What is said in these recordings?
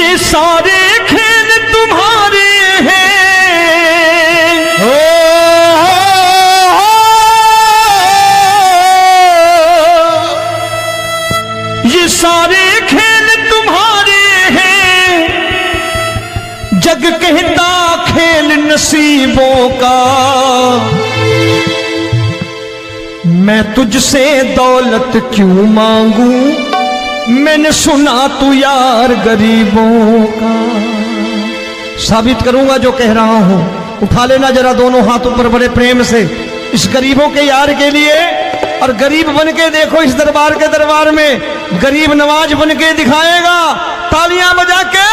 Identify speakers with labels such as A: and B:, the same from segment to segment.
A: ये सारे खेल तुम्हारे हैं, ये सारे खेल तुम्हारे हैं, जग कहता खेल नसीबों का। मैं तुझसे दौलत क्यों मांगू, मैंने सुना तू यार गरीबों का। साबित करूंगा जो कह रहा हूं। उठा लेना जरा दोनों हाथों पर बड़े प्रेम से इस गरीबों के यार के लिए, और गरीब बन के देखो इस दरबार के दरबार में गरीब नवाज बन के दिखाएगा, तालियां बजा के।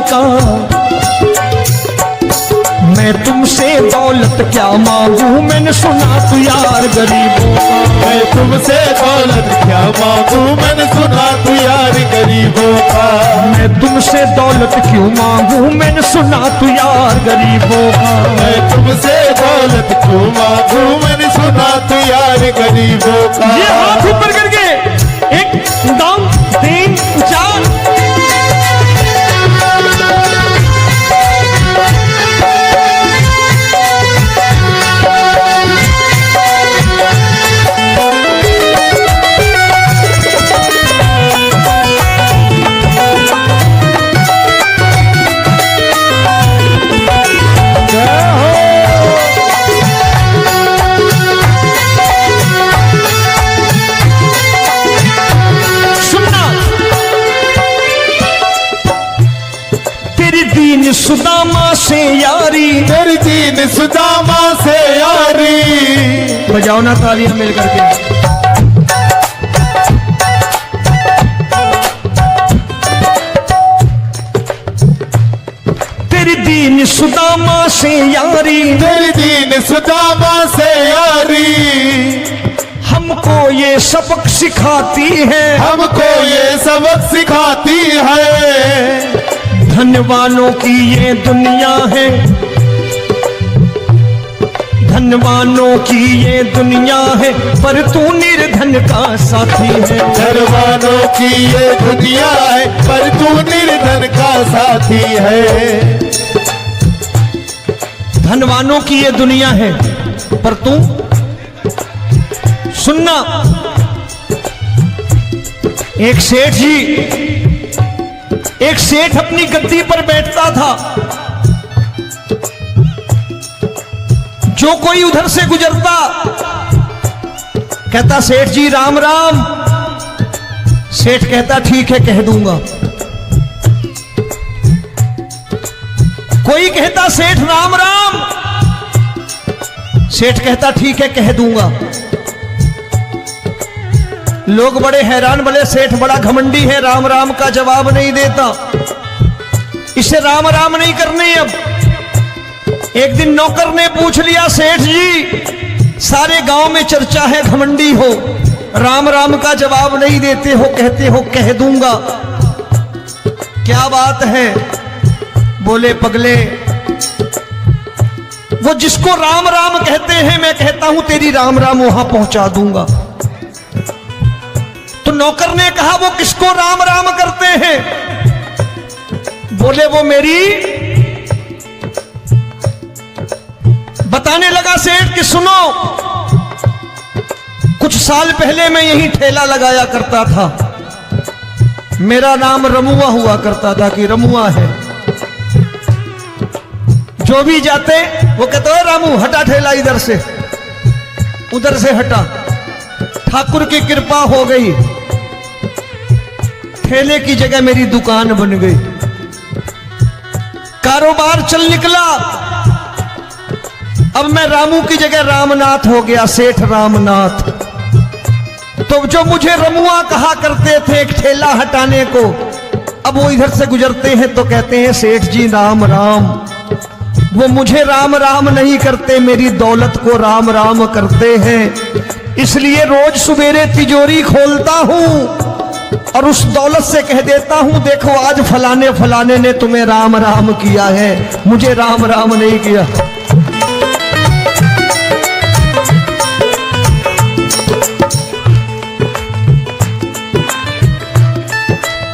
A: का मैं तुमसे दौलत क्या मांगू, मैंने सुना तू यार गरीबों का।
B: मैं तुमसे दौलत क्या मांगू, मैंने सुना तू यार गरीबों का।
A: मैं तुमसे दौलत क्यों मांगू, मैंने सुना तू यार गरीबों का।
B: मैं तुमसे दौलत क्यों मांगू, मैंने सुना तू यार गरीबों का।
A: ये हाथ ऊपर करके 1 2 3 4 सुदामा से यारी,
B: तेरी दीन सुदामा से यारी।
A: बजाओ ना तालियां मिल करके। तेरी दीन सुदामा से यारी,
B: तेरी दीन सुदामा से यारी।
A: हमको ये सबक सिखाती है,
B: हमको ये सबक सिखाती है।
A: धनवानों की ये दुनिया है, धनवानों की ये दुनिया है, पर तू निर्धन का साथी है।
B: धनवानों की ये दुनिया है, पर तू निर्धन का साथी है।
A: धनवानों की ये दुनिया है, पर तू सुनना। एक सेठ जी, एक सेठ अपनी गद्दी पर बैठता था। जो कोई उधर से गुजरता कहता सेठ जी राम राम। सेठ कहता ठीक है कह दूंगा। कोई कहता सेठ राम राम। सेठ कहता ठीक है कह दूंगा। लोग बड़े हैरान, बोले सेठ बड़ा घमंडी है, राम राम का जवाब नहीं देता, इसे राम राम नहीं करने। अब एक दिन नौकर ने पूछ लिया, सेठ जी सारे गांव में चर्चा है घमंडी हो, राम राम का जवाब नहीं देते हो, कहते हो कह दूंगा, क्या बात है? बोले पगले, वो जिसको राम राम कहते हैं मैं कहता हूं तेरी राम राम वहां पहुंचा दूंगा। तो नौकर ने कहा वो किसको राम राम करते हैं? बोले वो मेरी। बताने लगा सेठ कि सुनो, कुछ साल पहले मैं यहीं ठेला लगाया करता था, मेरा नाम रमुआ हुआ करता था कि रमुआ है। जो भी जाते वो कहते हो रामू हटा ठेला इधर से, उधर से हटा। ठाकुर की कृपा हो गई, ठेले की जगह मेरी दुकान बन गई, कारोबार चल निकला। अब मैं रामू की जगह रामनाथ हो गया, सेठ रामनाथ। तो जो मुझे रमुआ कहा करते थे एक ठेला हटाने को, अब वो इधर से गुजरते हैं तो कहते हैं सेठ जी राम राम। वो मुझे राम राम नहीं करते, मेरी दौलत को राम राम करते हैं। इसलिए रोज सवेरे तिजोरी खोलता हूं और उस दौलत से कह देता हूं, देखो आज फलाने फलाने ने तुम्हें राम राम किया है, मुझे राम राम नहीं किया।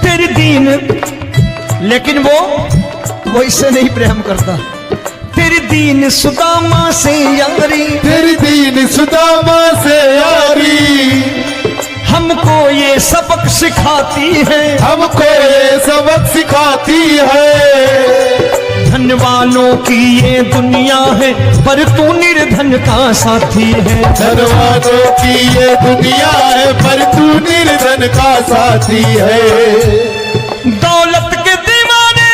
A: तेरी दीन, लेकिन वो इससे नहीं प्रेम करता। तेरी दीन सुदामा से यारी,
B: तेरी दीन सुदामा से यारी,
A: हमको ये सबक सिखाती है,
B: हमको ये सबक सिखाती है।
A: धन वालों की ये दुनिया है, पर तू निर्धन का साथी है।
B: धन वालों की ये दुनिया है, पर तू निर्धन का साथी है।
A: दौलत के दीवाने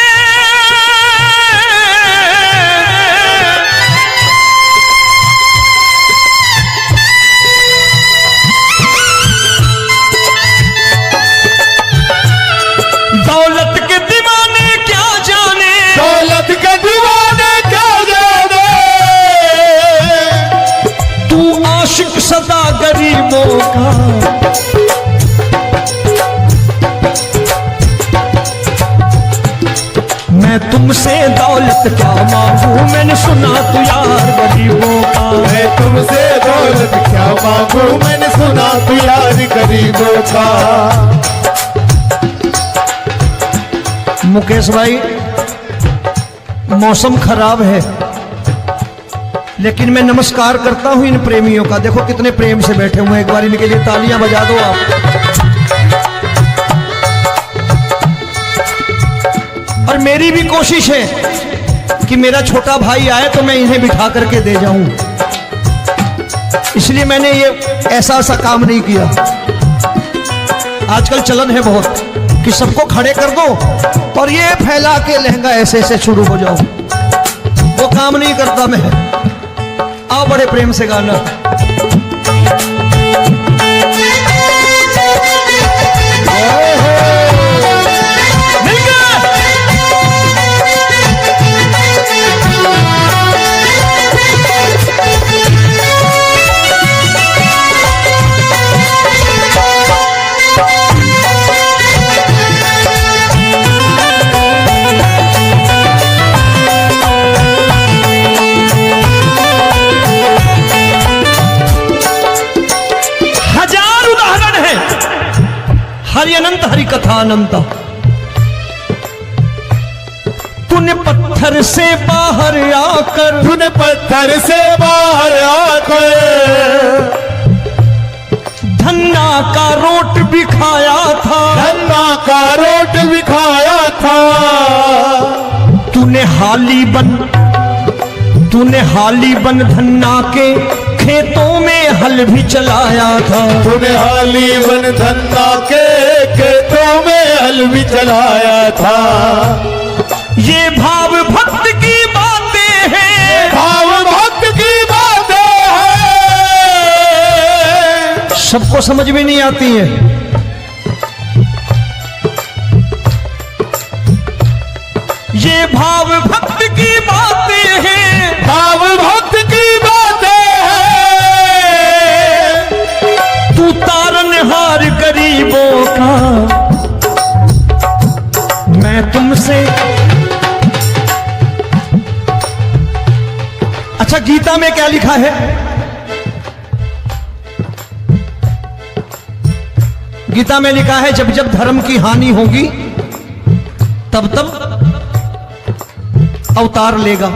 A: दौलत के दीवाने क्या जाने,
B: दौलत के दीवाने क्या जाने,
A: तू आशिक सदा गरीबों का। मैं तुमसे दौलत क्या मांगू, मैंने सुना तू यार गरीबों का।
B: मैं तुमसे दौलत क्या मांगू, मैंने सुना तू यार गरीबों का।
A: मुकेश भाई, मौसम खराब है, लेकिन मैं नमस्कार करता हूं इन प्रेमियों का। देखो कितने प्रेम से बैठे हुए हैं, एक बार इनके लिए तालियां बजा दो आप। और मेरी भी कोशिश है कि मेरा छोटा भाई आए तो मैं इन्हें बिठा करके दे जाऊं, इसलिए मैंने ये ऐसा काम नहीं किया। आजकल चलन है बहुत कि सबको खड़े कर दो और ये फैला के लहंगा ऐसे ऐसे शुरू हो जाओ, वो काम नहीं करता मैं। आओ बड़े प्रेम से गाना। हरि अनंत हरि कथा अनंत। तूने पत्थर से बाहर आकर,
B: तूने पत्थर से बाहर आकर
A: धन्ना का रोट भी खाया था,
B: धन्ना का रोट भी खाया था।
A: तूने हाली बन धन्ना के खेतों में हल भी चलाया था।
B: तूने हाली बन धन्ना के खेतों में हल भी चलाया था।
A: ये भाव भक्त की बातें हैं,
B: भाव भक्त की बातें हैं,
A: सबको समझ में नहीं आती है। ये भाव भक्त की बातें हैं,
B: भाव भक्त की बातें हैं।
A: तू तारनहार गरीबों का, मैं तुमसे। अच्छा, गीता में क्या लिखा है? गीता में लिखा है जब जब धर्म की हानि होगी तब तब अवतार लेगा।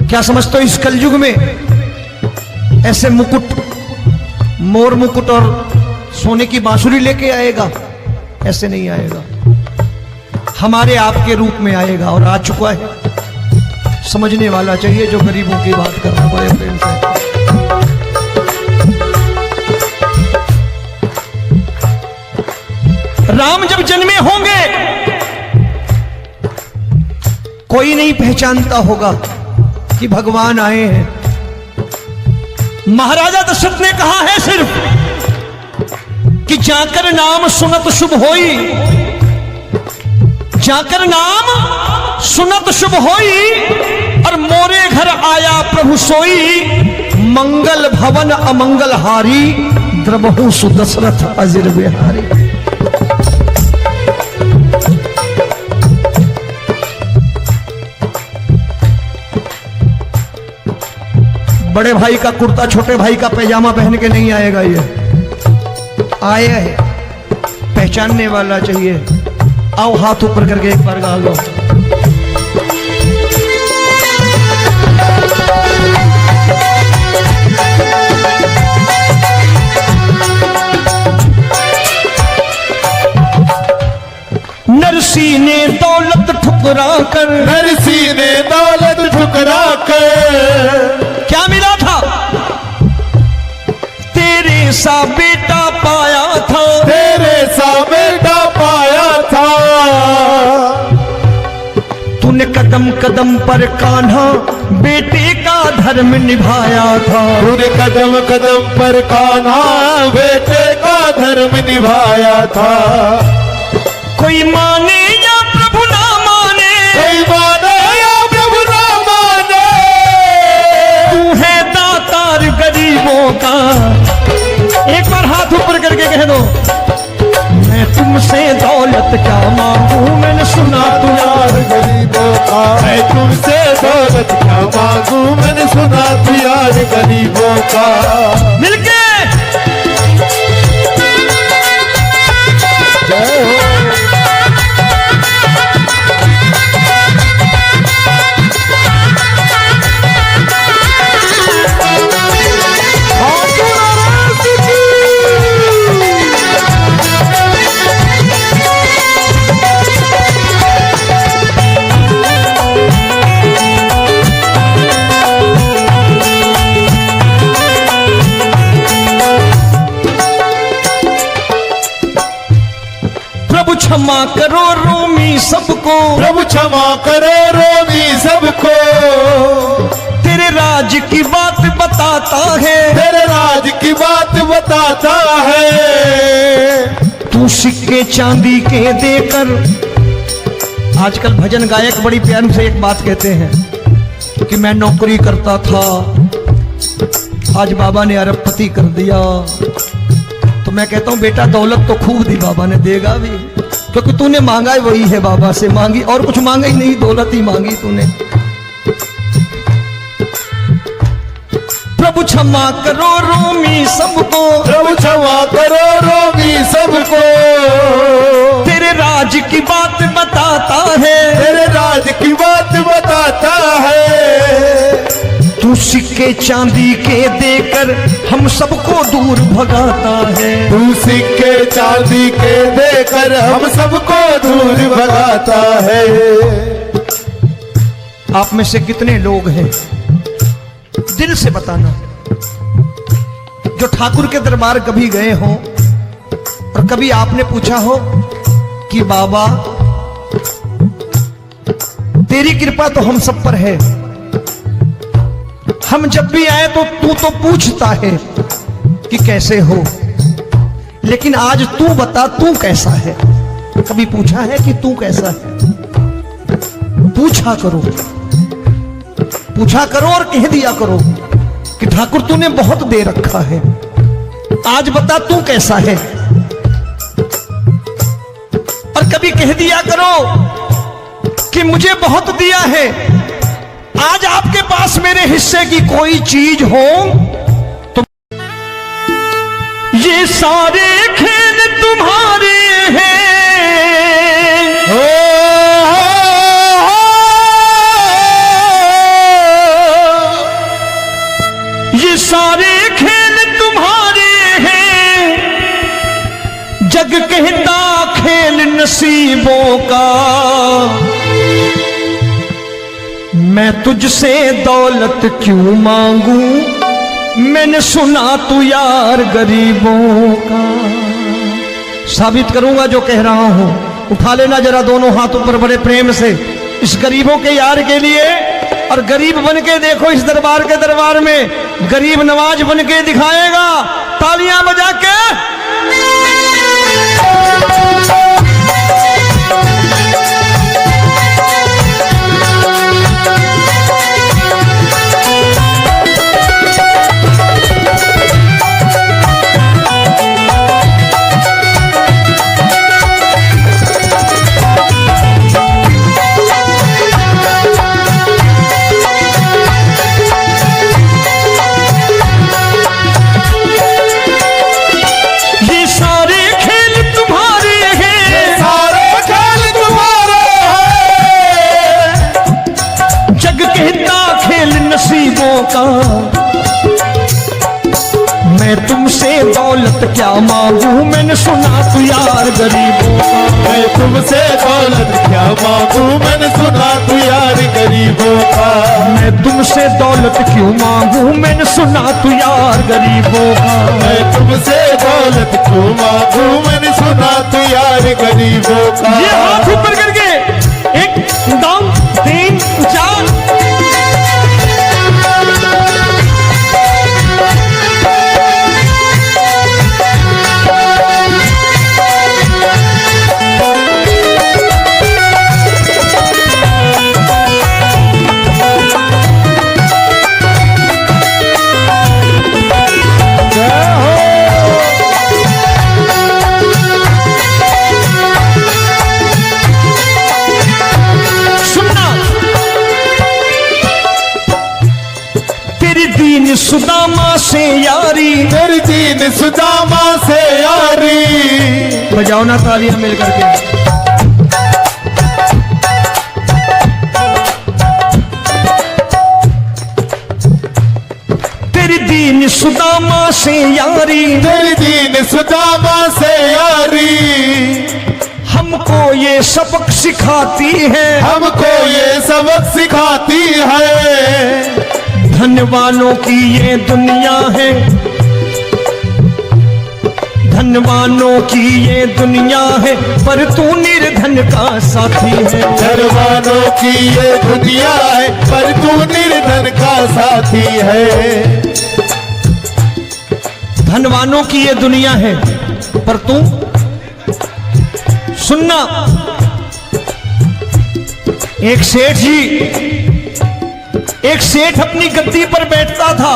A: क्या समझते हो, इस कलयुग में ऐसे मुकुट, मोर मुकुट और सोने की बांसुरी लेके आएगा? ऐसे नहीं आएगा, हमारे आपके रूप में आएगा और आ चुका है। समझने वाला चाहिए जो गरीबों की बात कर रहा है बड़े प्रेम से। राम जब जन्मे होंगे कोई नहीं पहचानता होगा, कि भगवान आए हैं। महाराजा दशरथ ने कहा है सिर्फ कि जाकर नाम सुनत शुभ होई, जाकर नाम सुनत शुभ होई, और मोरे घर आया प्रभु सोई, मंगल भवन अमंगल हारी, द्रबहु सुदशरथ अजिर बिहारी। बड़े भाई का कुर्ता छोटे भाई का पैजामा पहन के नहीं आएगा, ये आया है पहचानने वाला चाहिए। आओ हाथ ऊपर करके एक बार गा लो। नरसी ने दौलत ठुकरा कर,
B: नरसी ने दौलत ठुकरा कर,
A: क्या मिला था? तेरे सा बेटा पाया था,
B: तेरे सा बेटा पाया था।
A: तूने कदम कदम पर कान्हा बेटे का धर्म निभाया था,
B: तूने कदम कदम पर कान्हा बेटे का धर्म निभाया था।
A: कोई माने या प्रभु ना माने,
B: कोई माने या प्रभु ना माने,
A: तू है दातार गरीबों का। एक बार हाथ ऊपर करके कह दो, मैं तुमसे दौलत क्या मांगू, मैंने सुना तू यार
B: गरीबों का। मैं तुमसे दौलत क्या मांगू, मैंने सुना तू यार गरीबों का।
A: मिलके
B: जय हो।
A: क्षमा करो रोमी सबको,
B: प्रभु क्षमा करो रोमी सबको।
A: तेरे राज की बात बताता है,
B: तेरे राज की बात बताता है।
A: तू सिक्के चांदी के देकर, आजकल भजन गायक बड़ी प्यार से एक बात कहते हैं कि मैं नौकरी करता था, आज बाबा ने अरबपति कर दिया। तो मैं कहता हूं बेटा दौलत तो खूब दी बाबा ने, देगा भी, क्योंकि तूने मांगा वही है बाबा से, मांगी और कुछ मांगा ही नहीं, दौलत ही मांगी तूने। प्रभु क्षमा करो रोमी सबको,
B: प्रभु क्षमा करो रोमी सबको।
A: तेरे राज की बात बताता है,
B: तेरे राज की बात बताता है।
A: तू सिक्के चांदी के देकर हम सबको दूर भगाता है,
B: तू सिक्के चांदी के देकर हम सबको दूर भगाता है।
A: आप में से कितने लोग हैं, दिल से बताना, जो ठाकुर के दरबार कभी गए हो और कभी आपने पूछा हो कि बाबा तेरी कृपा तो हम सब पर है, हम जब भी आए तो तू तो पूछता है कि कैसे हो, लेकिन आज तू बता तू कैसा है। कभी पूछा है कि तू कैसा है? पूछा करो, पूछा करो और कह दिया करो कि ठाकुर तूने बहुत दे रखा है, आज बता तू कैसा है। और कभी कह दिया करो कि मुझे बहुत दिया है, आज आपके पास मेरे हिस्से की कोई चीज हो तो ये सारे खेल तुम्हारे हैं। ये सारे खेल तुम्हारे हैं, जग कहता खेल नसीबों का। मैं तुझसे दौलत क्यों मांगू, मैंने सुना तू यार गरीबों का। साबित करूंगा जो कह रहा हूं, उठा लेना जरा दोनों हाथों पर बड़े प्रेम से इस गरीबों के यार के लिए। और गरीब बन के देखो इस दरबार के दरबार में गरीब नवाज बन के दिखाएगा, तालियां बजा के। का मैं तुमसे दौलत क्या मांगू, मैंने सुना तू यार गरीबों का।
B: मैं तुमसे दौलत क्या मांगू, मैंने सुना तू यार गरीबों का।
A: मैं तुमसे दौलत क्यों मांगू, मैंने सुना तू यार गरीबों का।
B: मैं तुमसे दौलत क्यों मांगू, मैंने सुना तू यार गरीबों का।
A: ये हाथ ऊपर करके एक दम तीन चार। सुदामा से यारी,
B: तेरी दीन सुदामा से यारी।
A: बजाओ ना तालियां मिल करके। तेरी दीन सुदामा से यारी,
B: तेरी दीन सुदामा से यारी।
A: हमको ये सबक सिखाती है,
B: हमको ये सबक सिखाती है।
A: धनवानों की ये दुनिया है, धनवानों की ये दुनिया है, पर तू निर्धन का साथी है।
B: धनवानों की ये दुनिया है, पर तू निर्धन का साथी है।
A: धनवानों की ये दुनिया है, पर तू सुनना। एक सेठ अपनी गद्दी पर बैठता था।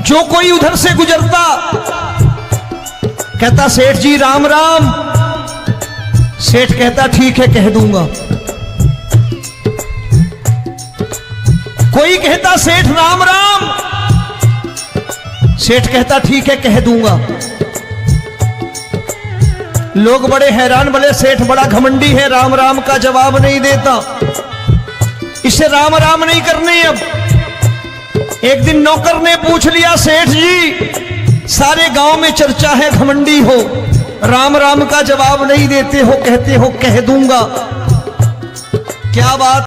A: जो कोई उधर से गुजरता कहता सेठ जी राम राम। सेठ कहता ठीक है कह दूंगा। कोई कहता सेठ राम राम। सेठ कहता ठीक है कह दूंगा। लोग बड़े हैरान, बोले सेठ बड़ा घमंडी है, राम राम का जवाब नहीं देता, इसे राम राम नहीं करने। अब एक दिन नौकर ने पूछ लिया सेठ जी सारे गांव में चर्चा है घमंडी हो, राम राम का जवाब नहीं देते हो, कहते हो कह दूंगा, क्या बात।